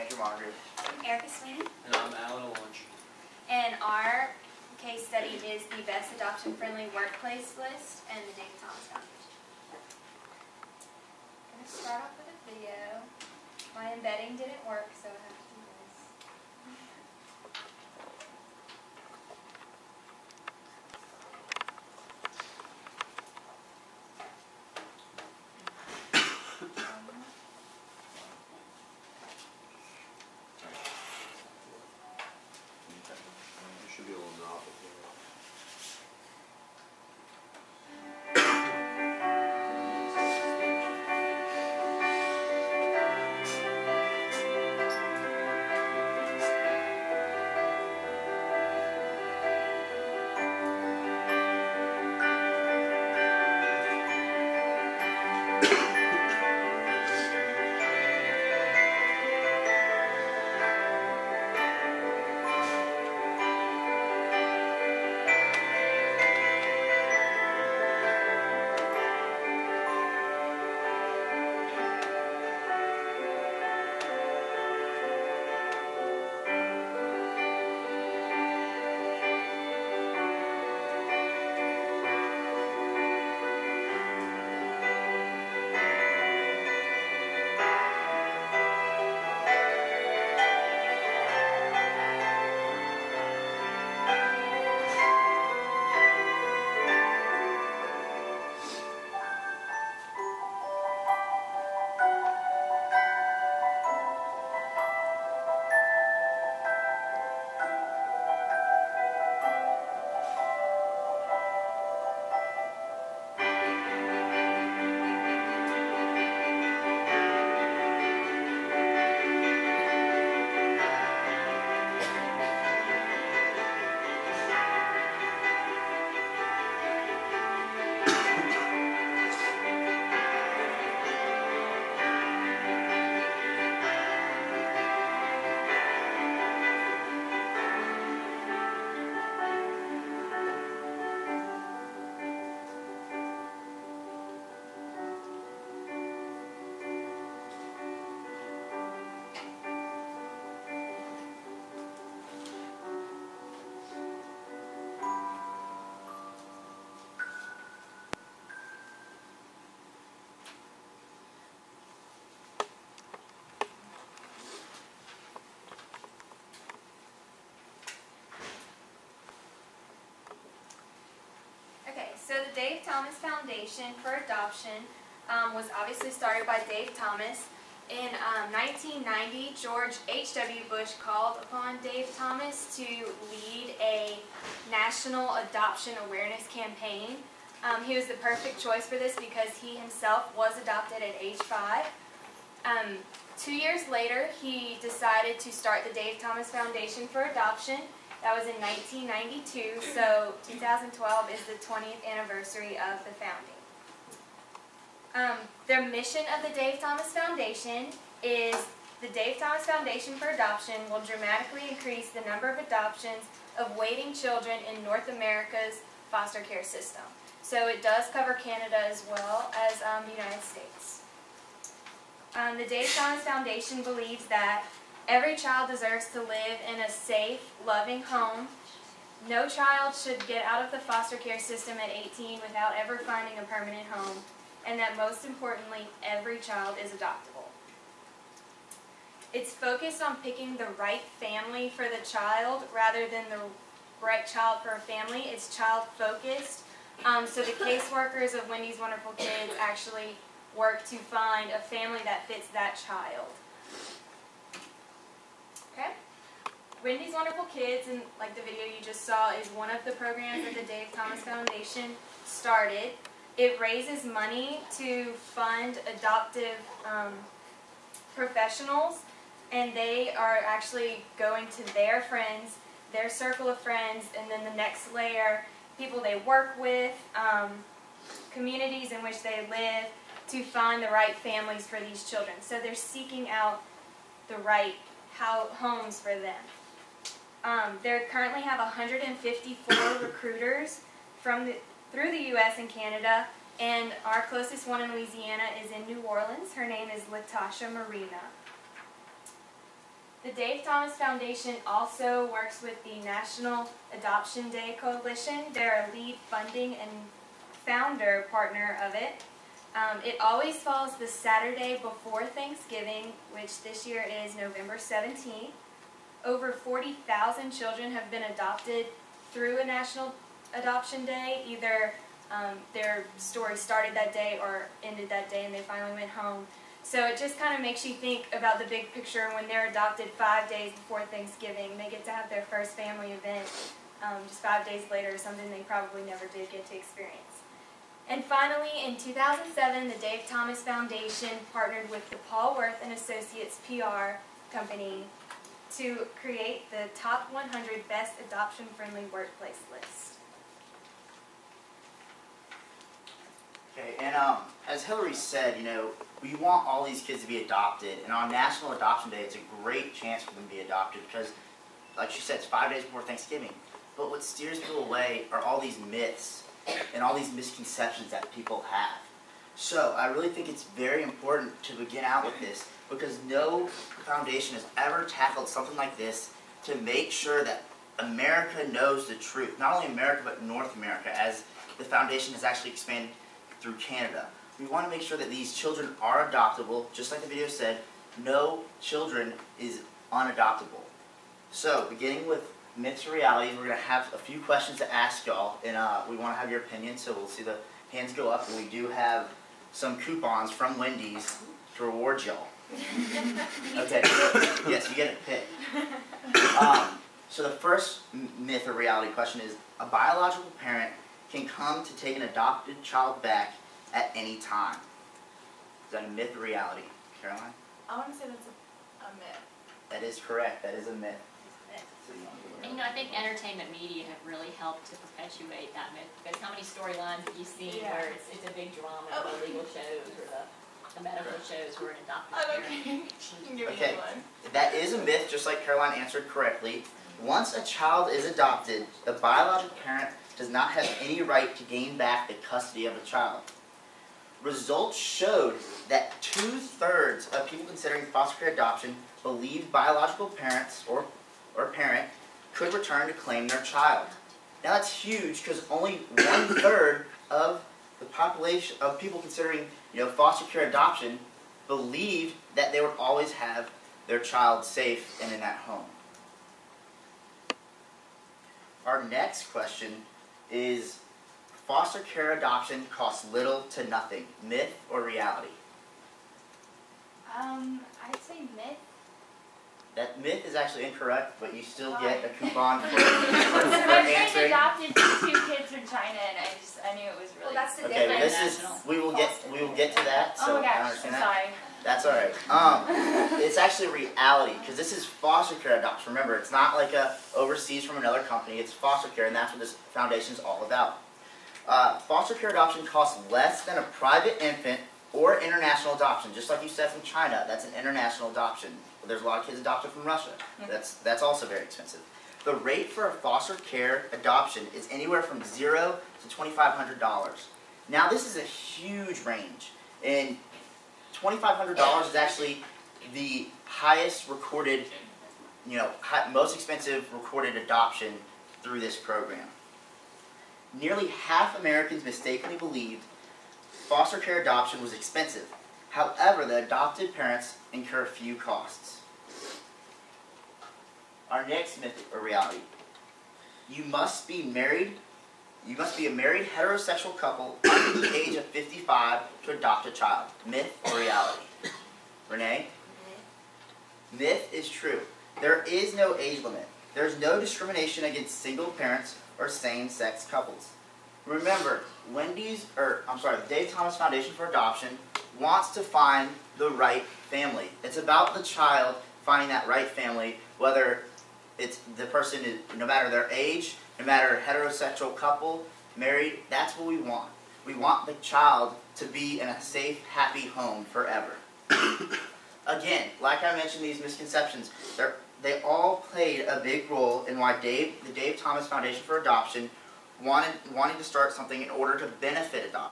Andrew Margaret. I'm Erica Sweeney. And I'm Alan Orange. And our case study is the Best Adoption-Friendly Workplace List and the David Thomas Foundation. I'm going to start off with a video. My embedding didn't work, so I have to do this. There should be a little drop at the end. So the Dave Thomas Foundation for Adoption was obviously started by Dave Thomas. In 1990, George H.W. Bush called upon Dave Thomas to lead a national adoption awareness campaign. He was the perfect choice for this because he himself was adopted at age 5. 2 years later, he decided to start the Dave Thomas Foundation for Adoption. That was in 1992, so 2012 is the 20th anniversary of the founding. The mission of the Dave Thomas Foundation is the Dave Thomas Foundation for Adoption will dramatically increase the number of adoptions of waiting children in North America's foster care system. So it does cover Canada as well as the United States. The Dave Thomas Foundation believes that every child deserves to live in a safe, loving home. No child should get out of the foster care system at 18 without ever finding a permanent home, and that most importantly, every child is adoptable. It's focused on picking the right family for the child rather than the right child for a family. It's child-focused, so the caseworkers of Wendy's Wonderful Kids actually work to find a family that fits that child. Okay? Wendy's Wonderful Kids, and like the video you just saw, is one of the programs that the Dave Thomas Foundation started. It raises money to fund adoptive professionals, and they are actually going to their friends, their circle of friends, and then the next layer, people they work with, communities in which they live, to find the right families for these children. So they're seeking out the right homes for them. They currently have 154 recruiters through the U.S. and Canada, and our closest one in Louisiana is in New Orleans. Her name is Latasha Marina. The Dave Thomas Foundation also works with the National Adoption Day Coalition. They're a lead funding and founder partner of it. It always falls the Saturday before Thanksgiving, which this year is November 17th. Over 40,000 children have been adopted through a National Adoption Day. Either their story started that day or ended that day and they finally went home. So it just kind of makes you think about the big picture. When they're adopted 5 days before Thanksgiving, they get to have their first family event just 5 days later, something they probably never did get to experience. And finally, in 2007, the Dave Thomas Foundation partnered with the Paul Worth and Associates PR company to create the Top 100 Best Adoption-Friendly Workplace list. Okay, and as Hillary said, you know, we want all these kids to be adopted, and on National Adoption Day, it's a great chance for them to be adopted because, like she said, it's 5 days before Thanksgiving. But what steers people away are all these myths and all these misconceptions that people have. So I really think it's very important to begin out with this because no foundation has ever tackled something like this to make sure that America knows the truth. Not only America, but North America, as the foundation has actually expanded through Canada. We want to make sure that these children are adoptable. Just like the video said, no children is unadoptable. So, beginning with myths or realities, we're going to have a few questions to ask y'all, and we want to have your opinion, so we'll see the hands go up, and we do have some coupons from Wendy's to reward y'all. Okay, yes, you get a pick. So the first myth or reality question is, a biological parent can come to take an adopted child back at any time. Is that a myth or reality? Caroline? I want to say that's a myth. That is correct. That is a myth. So And, I think entertainment media have really helped to perpetuate that myth, because how many storylines have you seen where it's a big drama, the legal shows or the medical shows where an adopted parent. Okay, that is a myth, just like Caroline answered correctly. Once a child is adopted, the biological parent does not have any right to gain back the custody of a child. Results showed that 2/3 of people considering foster care adoption believe biological parents or parent could return to claim their child. Now that's huge because only 1/3 of the population of people considering, foster care adoption believed that they would always have their child safe and in that home. Our next question is, foster care adoption costs little to nothing. Myth or reality? I'd say myth. That myth is actually incorrect, but you still get a Why? coupon for My friend answering. adopted 2 kids from China, and I knew it was really. Well, that's the Okay, difference. this is we will get to that. So Oh my I gosh, understand I'm that. sorry. That's all right. It's actually reality because this is foster care adoption. Remember, it's not like overseas from another company. It's foster care, and that's what this foundation is all about. Foster care adoption costs less than a private infant or international adoption. Just like you said from China, that's an international adoption. There's a lot of kids adopted from Russia. That's also very expensive. The rate for a foster care adoption is anywhere from $0 to $2,500. Now this is a huge range, and $2,500 is actually the highest recorded, most expensive recorded adoption through this program. Nearly half Americans mistakenly believed foster care adoption was expensive. However, the adopted parents incur few costs. Our next myth or reality. You must be a married heterosexual couple under the age of 55 to adopt a child. Myth or reality? Renee? Myth is true. There is no age limit. There's no discrimination against single parents or same-sex couples. Remember, the Dave Thomas Foundation for Adoption wants to find the right family. It's about the child finding that right family, whether it's the person, no matter their age, no matter heterosexual couple, married, that's what we want. We want the child to be in a safe, happy home forever. Again, like I mentioned, these misconceptions, they all played a big role in why the Dave Thomas Foundation for Adoption wanting to start something in order to benefit adoption.